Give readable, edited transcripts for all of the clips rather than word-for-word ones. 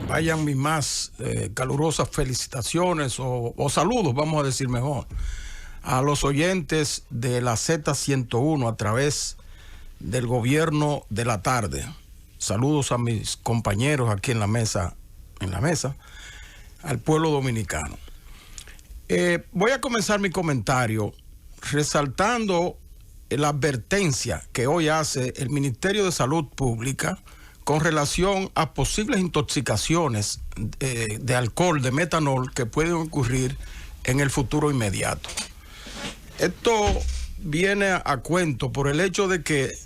Vayan mis más calurosas felicitaciones o saludos, vamos a decir mejor, a los oyentes de la Z101 a través del gobierno de la tarde. Saludos a mis compañeros aquí en la mesa, al pueblo dominicano. Voy a comenzar mi comentario resaltando la advertencia que hoy hace el Ministerio de Salud Pública con relación a posibles intoxicaciones de alcohol, de metanol, que pueden ocurrir en el futuro inmediato. Esto viene a cuento por el hecho de que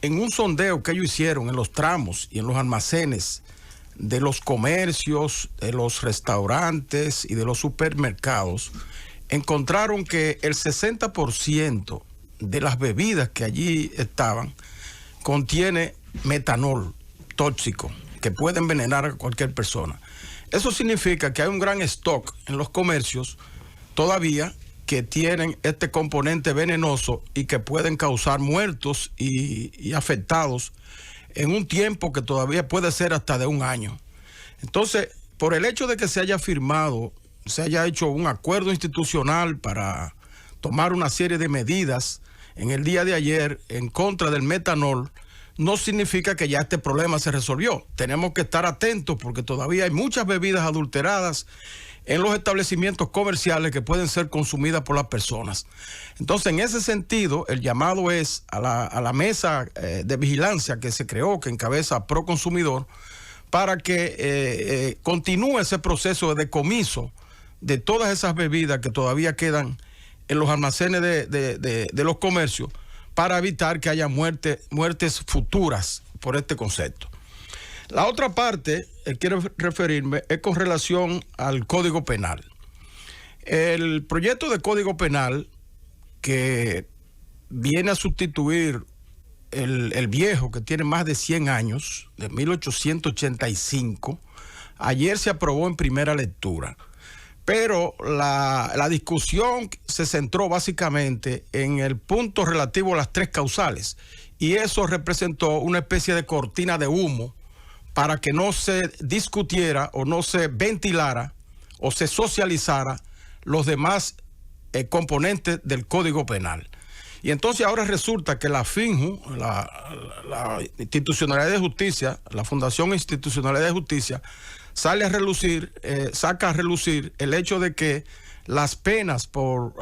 en un sondeo que ellos hicieron en los tramos y en los almacenes de los comercios, de los restaurantes y de los supermercados, encontraron que el 60% de las bebidas que allí estaban contiene metanol tóxico que puede envenenar a cualquier persona. Eso significa que hay un gran stock en los comercios todavía que tienen este componente venenoso y que pueden causar muertos y afectados en un tiempo que todavía puede ser hasta de un año. Entonces, por el hecho de que se haya firmado, se haya hecho un acuerdo institucional para tomar una serie de medidas en el día de ayer en contra del metanol, no significa que ya este problema se resolvió. Tenemos que estar atentos porque todavía hay muchas bebidas adulteradas en los establecimientos comerciales que pueden ser consumidas por las personas. Entonces, en ese sentido, el llamado es a la mesa de vigilancia que se creó, que encabeza Proconsumidor, para que continúe ese proceso de decomiso de todas esas bebidas que todavía quedan en los almacenes de los comercios, para evitar que haya muertes futuras por este concepto. La otra parte que quiero referirme es con relación al Código Penal. El proyecto de Código Penal que viene a sustituir el viejo, que tiene más de 100 años, de 1885, ayer se aprobó en primera lectura. Pero la discusión se centró básicamente en el punto relativo a las tres causales, y eso representó una especie de cortina de humo para que no se discutiera o no se ventilara o se socializara los demás componentes del Código Penal. Y entonces ahora resulta que la FINJU, la Institucionalidad de Justicia, la Fundación Institucionalidad de Justicia, saca a relucir el hecho de que las penas por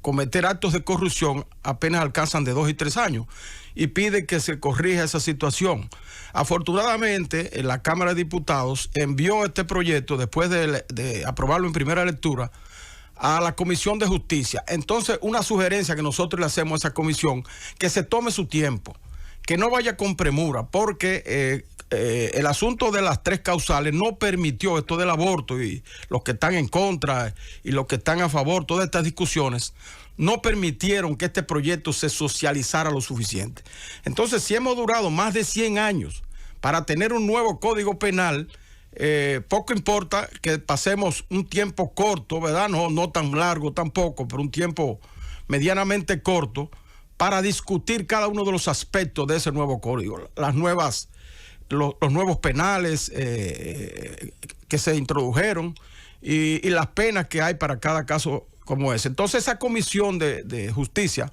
cometer actos de corrupción apenas alcanzan de 2 y 3 años, y pide que se corrija esa situación. Afortunadamente, la Cámara de Diputados envió este proyecto, después de aprobarlo en primera lectura, a la Comisión de Justicia. Entonces, una sugerencia que nosotros le hacemos a esa comisión, que se tome su tiempo, que no vaya con premura, porque el asunto de las tres causales no permitió esto del aborto, y los que están en contra y los que están a favor, todas estas discusiones, no permitieron que este proyecto se socializara lo suficiente. Entonces, si hemos durado más de 100 años para tener un nuevo Código Penal, poco importa que pasemos un tiempo corto, ¿verdad? No tan largo tampoco, pero un tiempo medianamente corto para discutir cada uno de los aspectos de ese nuevo código, los nuevos penales que se introdujeron y las penas que hay para cada caso como ese. Entonces, esa comisión de justicia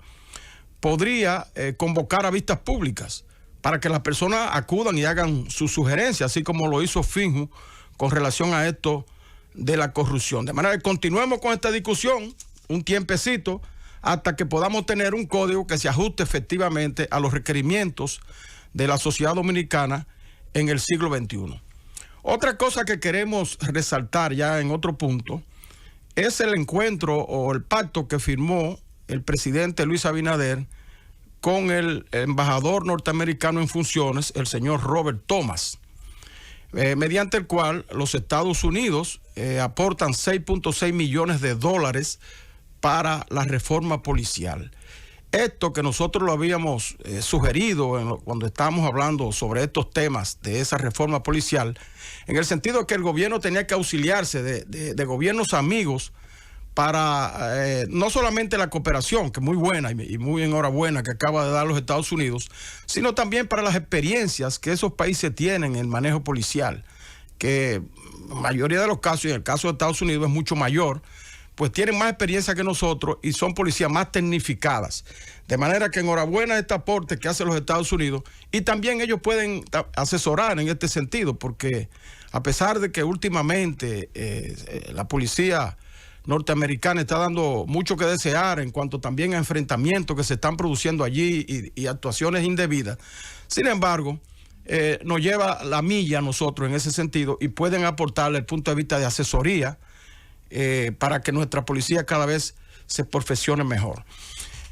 podría convocar a vistas públicas para que las personas acudan y hagan sus sugerencias, así como lo hizo FINJU con relación a esto de la corrupción. De manera que continuemos con esta discusión un tiempecito hasta que podamos tener un código que se ajuste efectivamente a los requerimientos de la sociedad dominicana en el siglo XXI. Otra cosa que queremos resaltar ya en otro punto es el encuentro o el pacto que firmó el presidente Luis Abinader con el embajador norteamericano en funciones, el señor Robert Thomas, mediante el cual los Estados Unidos aportan $6.6 millones para la reforma policial. Esto que nosotros lo habíamos sugerido cuando estábamos hablando sobre estos temas de esa reforma policial, en el sentido que el gobierno tenía que auxiliarse de gobiernos amigos para no solamente la cooperación, que es muy buena y muy enhorabuena que acaba de dar los Estados Unidos, sino también para las experiencias que esos países tienen en el manejo policial. que en la mayoría de los casos, y en el caso de Estados Unidos es mucho mayor, pues tienen más experiencia que nosotros y son policías más tecnificadas. De manera que enhorabuena este aporte que hacen los Estados Unidos, y también ellos pueden asesorar en este sentido, porque a pesar de que últimamente la policía norteamericana está dando mucho que desear en cuanto también a enfrentamientos que se están produciendo allí y actuaciones indebidas, sin embargo, nos lleva la milla a nosotros en ese sentido y pueden aportarle el punto de vista de asesoría para que nuestra policía cada vez se perfeccione mejor.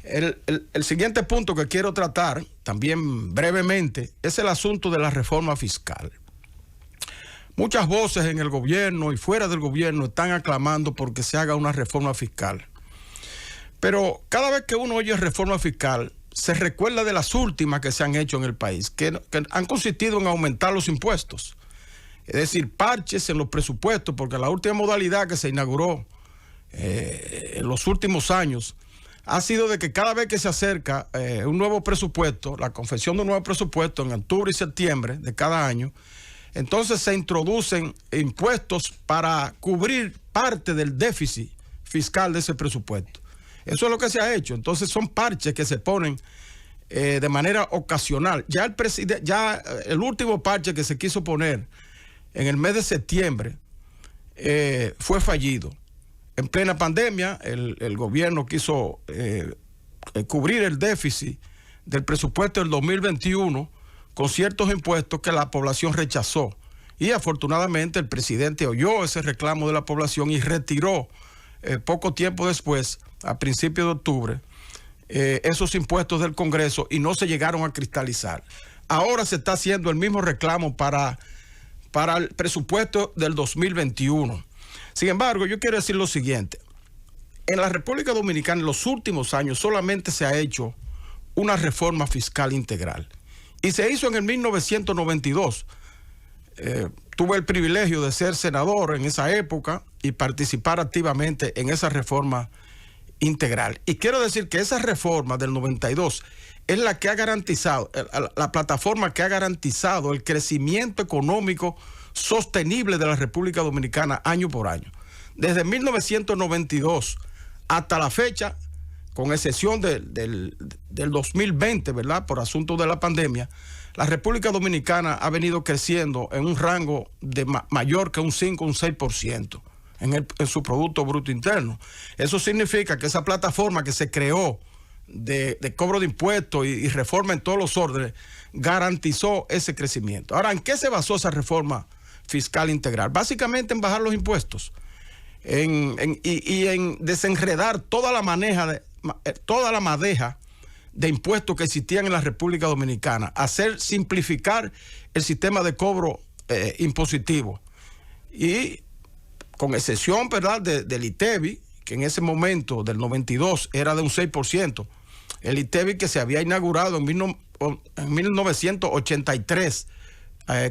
El siguiente punto que quiero tratar, también brevemente, es el asunto de la reforma fiscal. Muchas voces en el gobierno y fuera del gobierno están aclamando porque se haga una reforma fiscal. Pero cada vez que uno oye reforma fiscal, se recuerda de las últimas que se han hecho en el país, que han consistido en aumentar los impuestos. Es decir, parches en los presupuestos, porque la última modalidad que se inauguró en los últimos años ha sido de que cada vez que se acerca un nuevo presupuesto, la confección de un nuevo presupuesto en octubre y septiembre de cada año, entonces se introducen impuestos para cubrir parte del déficit fiscal de ese presupuesto. Eso es lo que se ha hecho. Entonces son parches que se ponen de manera ocasional. Ya el último parche que se quiso poner en el mes de septiembre fue fallido. En plena pandemia, el gobierno quiso cubrir el déficit del presupuesto del 2021 con ciertos impuestos que la población rechazó. Y afortunadamente el presidente oyó ese reclamo de la población y retiró poco tiempo después, a principios de octubre, esos impuestos del Congreso y no se llegaron a cristalizar. Ahora se está haciendo el mismo reclamo para el presupuesto del 2021. Sin embargo, yo quiero decir lo siguiente. En la República Dominicana en los últimos años solamente se ha hecho una reforma fiscal integral. Y se hizo en el 1992. Tuve el privilegio de ser senador en esa época y participar activamente en esa reforma integral. Y quiero decir que esa reforma del 92 es la que ha garantizado, la plataforma que ha garantizado el crecimiento económico sostenible de la República Dominicana año por año. Desde 1992 hasta la fecha, con excepción del 2020, ¿verdad? Por asunto de la pandemia, la República Dominicana ha venido creciendo en un rango de mayor que un 5 o un 6% en su Producto Bruto Interno. Eso significa que esa plataforma que se creó de cobro de impuestos y reforma en todos los órdenes garantizó ese crecimiento. Ahora, ¿en qué se basó esa reforma fiscal integral? Básicamente en bajar los impuestos y en desenredar toda la madeja de impuestos que existían en la República Dominicana, hacer simplificar el sistema de cobro impositivo y con excepción, ¿verdad?, del ITEVI, que en ese momento del 92 era de un 6%, el ITEVI que se había inaugurado en 1983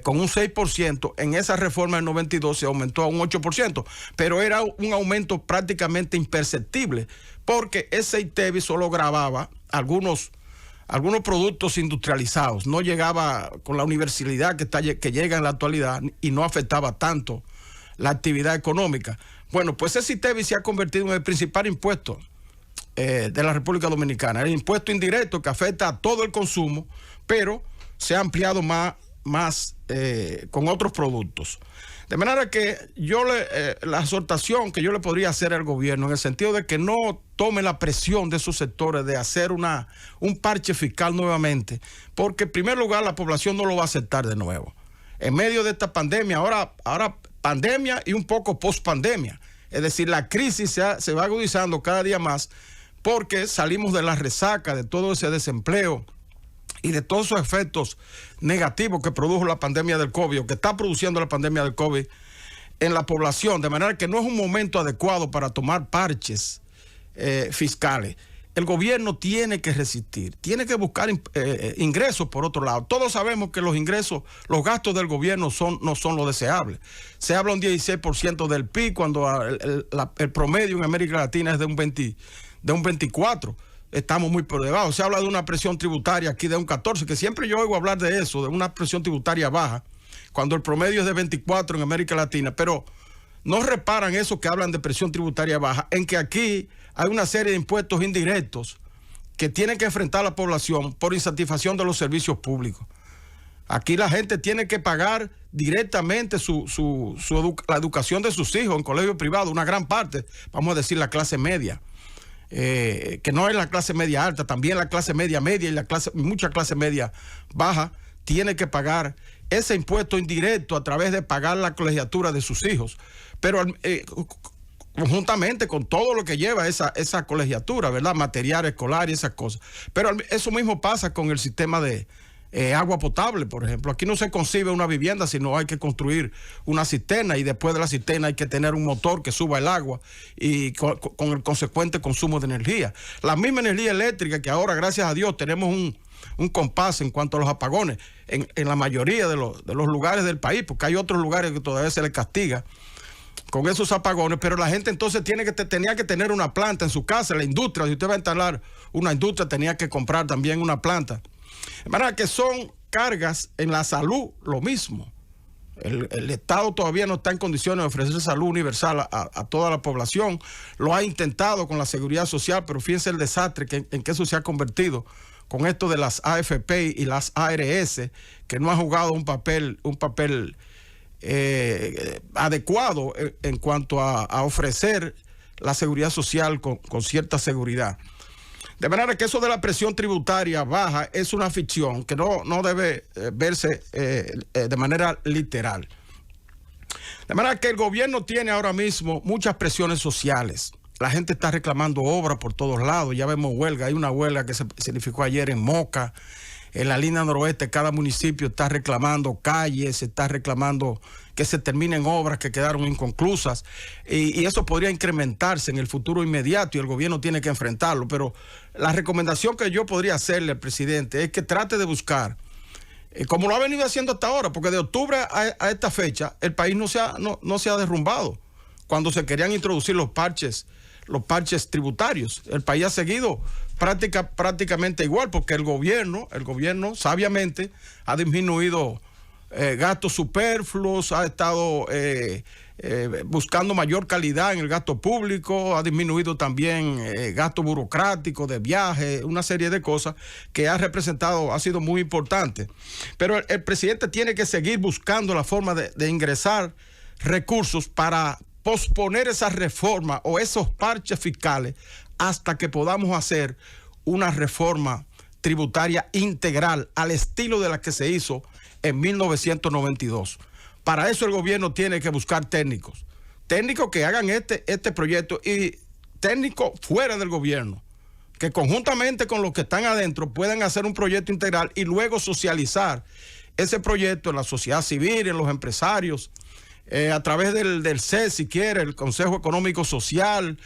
con un 6%, en esa reforma del 92 se aumentó a un 8%, pero era un aumento prácticamente imperceptible, porque ese ITEVI solo grababa algunos productos industrializados, no llegaba con la universalidad que llega en la actualidad y no afectaba tanto la actividad económica. Bueno, pues ese ITEVI se ha convertido en el principal impuesto de la República Dominicana, el impuesto indirecto que afecta a todo el consumo, pero se ha ampliado más con otros productos. De manera que la exhortación que yo le podría hacer al gobierno en el sentido de que no tome la presión de esos sectores de hacer un parche fiscal nuevamente, porque en primer lugar la población no lo va a aceptar de nuevo. En medio de esta pandemia, ahora pandemia y un poco post-pandemia, es decir, la crisis se va agudizando cada día más porque salimos de la resaca de todo ese desempleo y de todos esos efectos negativos que produjo la pandemia del COVID, o que está produciendo la pandemia del COVID en la población, de manera que no es un momento adecuado para tomar parches fiscales. El gobierno tiene que resistir, tiene que buscar ingresos por otro lado. Todos sabemos que los ingresos, los gastos del gobierno no son lo deseable. Se habla un 16% del PIB cuando el promedio en América Latina es de un 24%. Estamos muy por debajo. Se habla de una presión tributaria aquí de un 14%, que siempre yo oigo hablar de eso, de una presión tributaria baja, cuando el promedio es de 24 en América Latina, pero no reparan eso que hablan de presión tributaria baja, en que aquí hay una serie de impuestos indirectos que tienen que enfrentar la población por insatisfacción de los servicios públicos. Aquí la gente tiene que pagar directamente la educación de sus hijos en colegio privado, una gran parte, vamos a decir la clase media, que no es la clase media alta, también la clase media media y mucha clase media baja, tiene que pagar ese impuesto indirecto a través de pagar la colegiatura de sus hijos, pero conjuntamente con todo lo que lleva esa colegiatura, ¿verdad? Material escolar y esas cosas. Pero eso mismo pasa con el sistema de agua potable, por ejemplo. Aquí no se concibe una vivienda, sino hay que construir una cisterna y después de la cisterna hay que tener un motor que suba el agua y con el consecuente consumo de energía. La misma energía eléctrica que ahora, gracias a Dios, tenemos un compás en cuanto a los apagones en la mayoría de los lugares del país, porque hay otros lugares que todavía se les castiga con esos apagones, pero la gente entonces tenía que tener una planta en su casa, la industria. Si usted va a instalar una industria, tenía que comprar también una planta. De manera que son cargas en la salud, lo mismo. El Estado todavía no está en condiciones de ofrecer salud universal a toda la población. Lo ha intentado con la seguridad social, pero fíjense el desastre en que eso se ha convertido con esto de las AFP y las ARS, que no han jugado un papel adecuado en cuanto a ofrecer la seguridad social con cierta seguridad. De manera que eso de la presión tributaria baja es una ficción que no debe verse de manera literal. De manera que el gobierno tiene ahora mismo muchas presiones sociales. La gente está reclamando obras por todos lados. Ya vemos huelga. Hay una huelga que se significó ayer en Moca. En la línea noroeste, cada municipio está reclamando calles, está reclamando que se terminen obras que quedaron inconclusas, y eso podría incrementarse en el futuro inmediato y el gobierno tiene que enfrentarlo. Pero la recomendación que yo podría hacerle al presidente es que trate de buscar, como lo ha venido haciendo hasta ahora, porque de octubre a esta fecha el país no se ha derrumbado. Cuando se querían introducir los parches tributarios, el país ha seguido prácticamente igual, porque el gobierno sabiamente ha disminuido gastos superfluos, ha estado buscando mayor calidad en el gasto público, ha disminuido también gasto burocrático de viajes, una serie de cosas que ha sido muy importante. Pero el presidente tiene que seguir buscando la forma de ingresar recursos para posponer esa reforma o esos parches fiscales hasta que podamos hacer una reforma tributaria integral al estilo de la que se hizo en 1992. Para eso el gobierno tiene que buscar técnicos que hagan este proyecto, y técnicos fuera del gobierno, que conjuntamente con los que están adentro puedan hacer un proyecto integral y luego socializar ese proyecto en la sociedad civil, en los empresarios, a través del CES, si quiere, el Consejo Económico Social,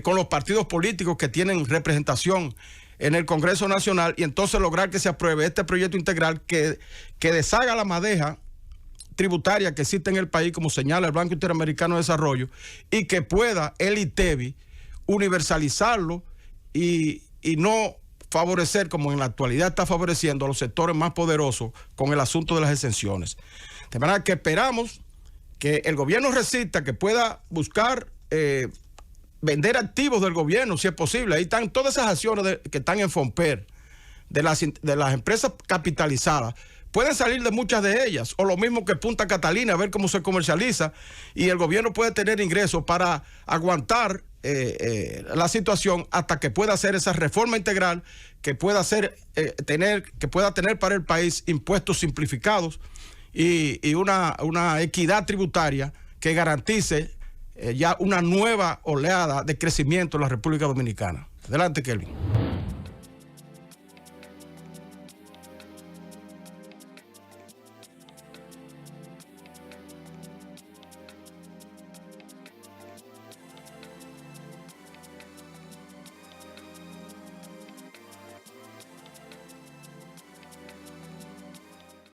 con los partidos políticos que tienen representación en el Congreso Nacional, y entonces lograr que se apruebe este proyecto integral que deshaga la madeja tributaria que existe en el país, como señala el Banco Interamericano de Desarrollo, y que pueda el ITEBI universalizarlo y no favorecer, como en la actualidad está favoreciendo, a los sectores más poderosos con el asunto de las exenciones. De manera que esperamos que el gobierno resista, que pueda buscar vender activos del gobierno, si es posible. Ahí están todas esas acciones que están en FONPER, de las empresas capitalizadas. Pueden salir de muchas de ellas, o lo mismo que Punta Catalina, a ver cómo se comercializa, y el gobierno puede tener ingresos para aguantar la situación hasta que pueda hacer esa reforma integral, que pueda tener para el país impuestos simplificados y una equidad tributaria que garantice ya una nueva oleada de crecimiento en la República Dominicana. Adelante, Kelvin.